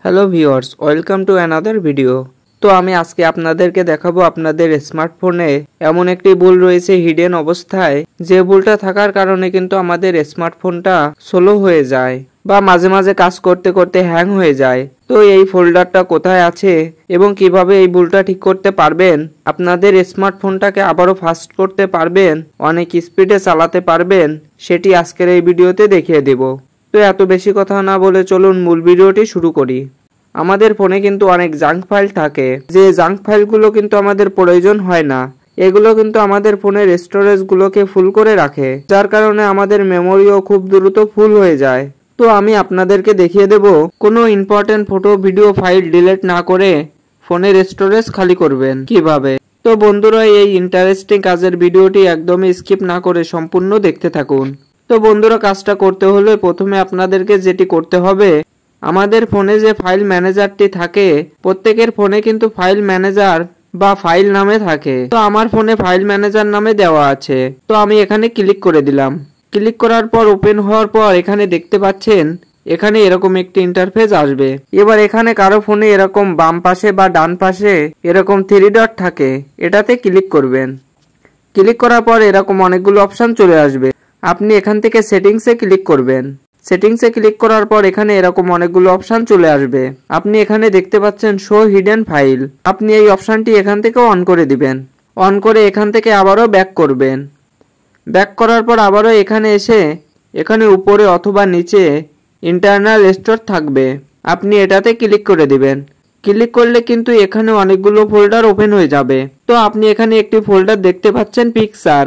Hello viewers, welcome to another video. তো আমি আজকে আপনাদেরকে দেখাবো আপনাদের স্মার্টফোনে এমন একটি ভুল রয়েছে হিডেন অবস্থায়, যে ভুলটা থাকার কারণে কিন্তু আমাদের স্মার্টফোনটা স্লো হয়ে যায় বা মাঝে মাঝে কাজ করতে করতে হ্যাং হয়ে যায়। তো এই ফোল্ডারটা কোথায় আছে এবং কিভাবে এই ভুলটা ঠিক করতে পারবেন, আপনাদের স্মার্টফোনটাকে আবারও ফাস্ট করতে পারবেন, অনেক স্পিডে চালাতে পারবেন, সেটি আজকের এই ভিডিওতে দেখিয়ে দেব। তো এত বেশি কথা না বলে চলুন মূল ভিডিওটি শুরু করি। আমাদের ফোনে কিন্তু অনেক জাঙ্ক ফাইল থাকে, যে জাঙ্ক ফাইলগুলো কিন্তু আমাদের প্রয়োজন হয় না। এগুলো কিন্তু আমাদের ফোনের স্টোরেজগুলোকে ফুল করে রাখে, যার কারণে আমাদের মেমোরিও খুব দ্রুত ফুল হয়ে যায়। তো আমি আপনাদেরকে দেখিয়ে দেব কোনো important photo video file delete না করে ফোনের স্টোরেজ খালি করবেন কিভাবে। তো বন্ধুরা, এই ইন্টারেস্টিং কাজের ভিডিওটি একদমই স্কিপ না করে সম্পূর্ণ দেখতে থাকুন। তো বন্ধুরা, কাজটা করতে হলে প্রথমে আপনাদেরকে যেটি করতে হবে, আমাদের ফোনে যে ফাইল ম্যানেজারটি থাকে, প্রত্যেকের ফোনে কিন্তু ফাইল ম্যানেজার বা ফাইল নামে থাকে। তো আমার ফোনে ফাইল ম্যানেজার নামে দেওয়া আছে। তো আমি এখানে ক্লিক করে দিলাম। ক্লিক করার পর ওপেন হওয়ার পর এখানে দেখতে পাচ্ছেন এখানে এরকম একটি ইন্টারফেস আসবে। এবার এখানে কারো ফোনে এরকম বাম পাশে বা ডান পাশে এরকম 3 ডট থাকে, এটাতে ক্লিক করবেন। ক্লিক করার পর এরকম অনেকগুলো অপশন চলে আসবে। আপনি এখান থেকে সেটিংসে ক্লিক করবেন। সেটিংসে ক্লিক করার পর এখানে এরকম অনেকগুলো অপশন চলে আসবে। আপনি এখানে দেখতে পাচ্ছেন শো হিডেন ফাইল। আপনি এই অপশনটি এখান থেকে অন করে দিবেন। অন করে এখান থেকে আবারও ব্যাক করবেন। ব্যাক করার পর আবারও এখানে এসে এখানে উপরে অথবা নিচে ইন্টারনাল স্টোর থাকবে, আপনি এটাতে ক্লিক করে দিবেন। ক্লিক করলে কিন্তু এখানে অনেকগুলো ফোল্ডার ওপেন হয়ে যাবে। তো আপনি এখানে একটি ফোল্ডার দেখতে পাচ্ছেন পিকচার,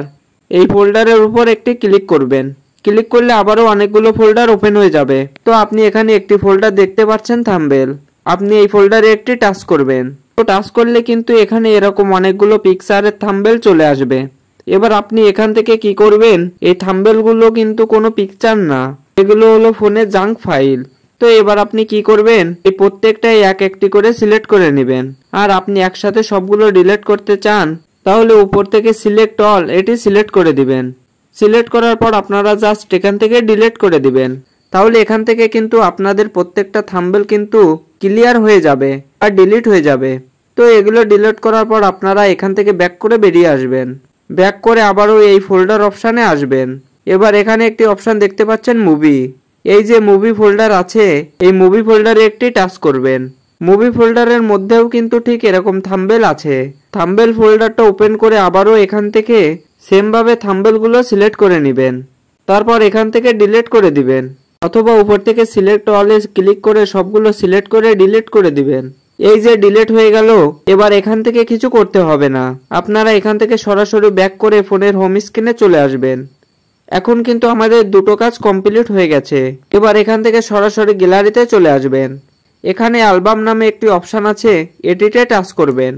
এই ফোল্ডারের উপর একটি ক্লিক করবেন। ক্লিক করলে আবারও অনেকগুলো ফোল্ডার ওপেন হয়ে যাবে। তো আপনি এখানে একটি ফোল্ডার দেখতে পাচ্ছেন থাম্বনেল, আপনি এই ফোল্ডারে একটি টাচ করবেন। তো টাচ করলে কিন্তু এখানে এরকম অনেকগুলো পিকচারের থাম্বনেল চলে আসবে। এবার আপনি এখান থেকে কি করবেন, এই থাম্বনেলগুলো কিন্তু কোনো পিকচার না, এগুলো হলো ফোনের জাঙ্ক ফাইল। তো এবার আপনি কি করবেন, এই প্রত্যেকটাই এক একটি করে সিলেক্ট করে নেবেন। আর আপনি একসাথে সবগুলো ডিলিট করতে চান তাহলে উপর থেকে সিলেক্ট অল এটি সিলেক্ট করে দিবেন। সিলেক্ট করার পর আপনারা জাস্ট এখান থেকে ডিলিট করে দিবেন। তাহলে এখান থেকে কিন্তু আপনাদের প্রত্যেকটা থাম্বনেল কিন্তু ক্লিয়ার হয়ে যাবে আর ডিলিট হয়ে যাবে। তো এগুলো ডিলিট করার পর আপনারা এখান থেকে ব্যাক করে বেরিয়ে আসবেন। ব্যাক করে আবারও এই ফোল্ডার অপশানে আসবেন। এবার এখানে একটি অপশান দেখতে পাচ্ছেন মুভি, এই যে মুভি ফোল্ডার আছে, এই মুভি ফোল্ডারে একটি টাচ করবেন। মুভি ফোল্ডারের মধ্যেও কিন্তু ঠিক এরকম থাম্বনেল আছে। থাম্বনেল ফোল্ডারটা ওপেন করে আবারও এখান থেকে সেম ভাবে থাম্বনেলগুলো সিলেক্ট করে নেবেন। তারপর এখান থেকে ডিলিট করে দিবেন, অথবা উপর থেকে সিলেক্ট অলে ক্লিক করে সবগুলো সিলেক্ট করে ডিলিট করে দিবেন। এই যে ডিলিট হয়ে গেল, এবার এখান থেকে কিছু করতে হবে না। আপনারা এখান থেকে সরাসরি ব্যাক করে ফোনের হোম স্ক্রিনে চলে আসবেন। এখন কিন্তু আমাদের দুটো কাজ কমপ্লিট হয়ে গেছে। এবার এখান থেকে সরাসরি গ্যালারিতে চলে আসবেন। এখানে অ্যালবাম নামে একটি অপশান আছে, এটিতে টাচ করবেন।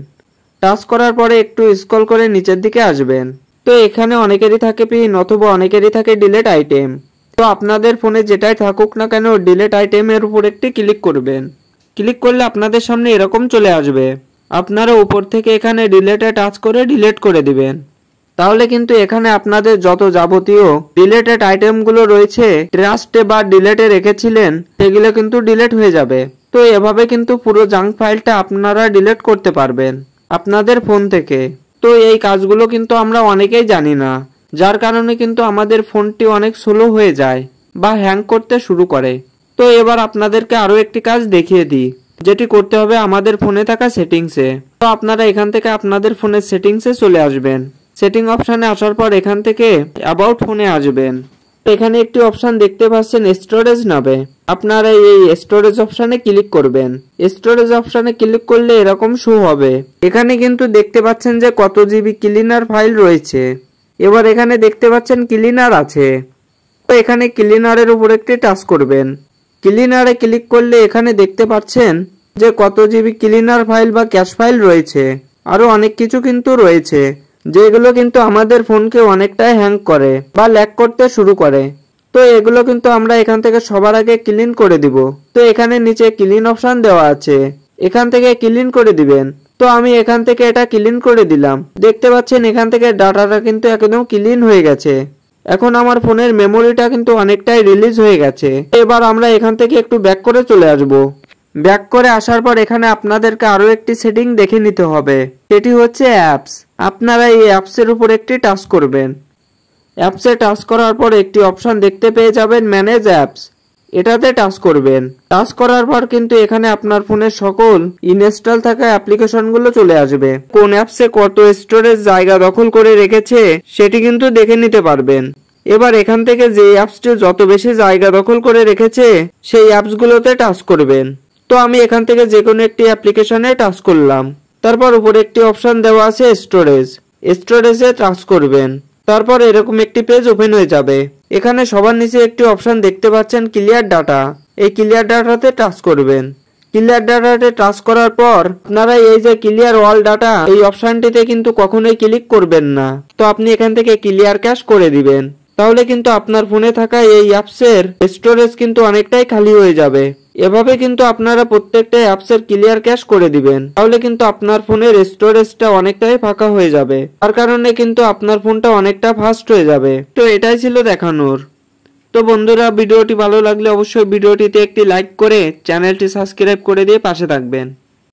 টাচ করার পরে একটু স্ক্রল করে নিচের দিকে আসবেন। তো এখানে অনেকেরই থাকে পিন অথবা অনেকেরই থাকে ডিলিট আইটেম। তো আপনাদের ফোনে যেটাই থাকুক না কেন, ডিলিট আইটেমের উপর একটি ক্লিক করবেন। ক্লিক করলে আপনাদের সামনে এরকম চলে আসবে। আপনারা উপর থেকে এখানে ডিলিটে টাচ করে ডিলিট করে দিবেন। তাহলে কিন্তু এখানে আপনাদের যত যাবতীয় ডিলিটেড আইটেমগুলো রয়েছে, ট্রাস্টে বা ডিলিটে রেখেছিলেন, সেগুলো কিন্তু ডিলিট হয়ে যাবে। তো এভাবে কিন্তু পুরো জাঙ্ক ফাইলটা আপনারা ডিলিট করতে পারবেন আপনাদের ফোন থেকে। তো এই কাজগুলো কিন্তু আমরা অনেকেই জানি না, যার কারণে কিন্তু আমাদের ফোনটি অনেক স্লো হয়ে যায় বা হ্যাং করতে শুরু করে। তো এবার আপনাদেরকে আরো একটি কাজ দেখিয়ে দিই, যেটি করতে হবে আমাদের ফোনে থাকা সেটিংসে। তো আপনারা এখান থেকে আপনাদের ফোনের সেটিংসে চলে আসবেন। সেটিং অপশানে আসার পর এখান থেকে অ্যাবাউট ফোনে আসবেন। এখানে একটি অপশান দেখতে পাচ্ছেন স্টোরেজ নামে, আপনারা এই স্টোরেজ অপশানে ক্লিক করবেন। স্টোরেজ অপশানে ক্লিক করলে এরকম শো হবে। এখানে কিন্তু দেখতে পাচ্ছেন যে কত জিবি ক্লিনার ফাইল রয়েছে। এবার এখানে দেখতে পাচ্ছেন ক্লিনার আছে, তো এখানে ক্লিনারের উপর একটি টাচ করবেন। ক্লিনারে ক্লিক করলে এখানে দেখতে পাচ্ছেন যে কত জিবি ক্লিনার ফাইল বা ক্যাশ ফাইল রয়েছে। আরো অনেক কিছু কিন্তু রয়েছে, যেগুলো কিন্তু আমাদের ফোনকে অনেকটাই হ্যাং করে বা ল্যাগ করতে শুরু করে। তো এগুলো কিন্তু আমরা এখান থেকে সবার আগে ক্লিন করে দিব। তো এখানে নিচে ক্লিন অপশন দেওয়া আছে, এখান থেকে ক্লিন করে দিবেন। তো আমি এখান থেকে এটা ক্লিন করে দিলাম। দেখতে পাচ্ছেন এখান থেকে ডাটাটা কিন্তু একদম ক্লিন হয়ে গেছে। এখন আমার ফোনের মেমোরিটা কিন্তু অনেকটাই রিলিজ হয়ে গেছে। এবার আমরা এখান থেকে একটু ব্যাক করে চলে আসব। ব্যাক করে আসার পর এখানে আপনাদেরকে আরো একটি সেটিং দেখে নিতে হবে, সেটি হচ্ছে অ্যাপস। আপনারা এই অ্যাপসের উপর একটি টাচ করবেন। অ্যাপসে টাচ করার পর একটি অপশন দেখতে পেয়ে যাবেন ম্যানেজ অ্যাপস, এটাতে টাচ করবেন। টাচ করার পর কিন্তু এখানে আপনার ফোনের সকল ইনস্টল থাকা অ্যাপ্লিকেশনগুলো চলে আসবে। কোন অ্যাপসে কত স্টোরেজ জায়গা দখল করে রেখেছে সেটি কিন্তু দেখে নিতে পারবেন। এবার এখান থেকে যে অ্যাপসটি যত বেশি জায়গা দখল করে রেখেছে সেই অ্যাপসগুলোতে টাচ করবেন। তো আমি এখান থেকে যে কোনো একটি অ্যাপ্লিকেশনে টাচ করলাম। তারপর উপরে একটি অপশন দেওয়া আছে স্টোরেজ, স্টোরেজে টাচ করবেন। তারপর এরকম একটি পেজ ওপেন হয়ে যাবে। এখানে সবার নিচে একটি অপশন দেখতে পাচ্ছেন ক্লিয়ার ডাটা, এই ক্লিয়ার ডাটাতে টাচ করবেন। ক্লিয়ার ডাটাতে টাচ করার পর আপনারা এই যে ক্লিয়ার অল ডাটা এই অপশনটিতে কিন্তু কখনোই ক্লিক করবেন না। তো আপনি এখান থেকে ক্লিয়ার ক্যাশ করে দিবেন, তাহলে কিন্তু আপনার ফোনে থাকা এই অ্যাপসের স্টোরেজ কিন্তু অনেকটাই খালি হয়ে যাবে। এভাবে কিন্তু আপনারা প্রত্যেকটা অ্যাপসের ক্লিয়ার ক্যাশ করে দিবেন, তাহলে কিন্তু আপনার ফোনের স্টোরেজটা অনেকটাই ফাঁকা হয়ে যাবে। তার কারণে কিন্তু আপনার ফোনটা অনেকটা ফাস্ট হয়ে যাবে। তো এটাই ছিল দেখানোর। তো বন্ধুরা, ভিডিওটি ভালো লাগলে অবশ্যই ভিডিওটিতে একটি লাইক করে চ্যানেলটি সাবস্ক্রাইব করে দিয়ে পাশে থাকবেন।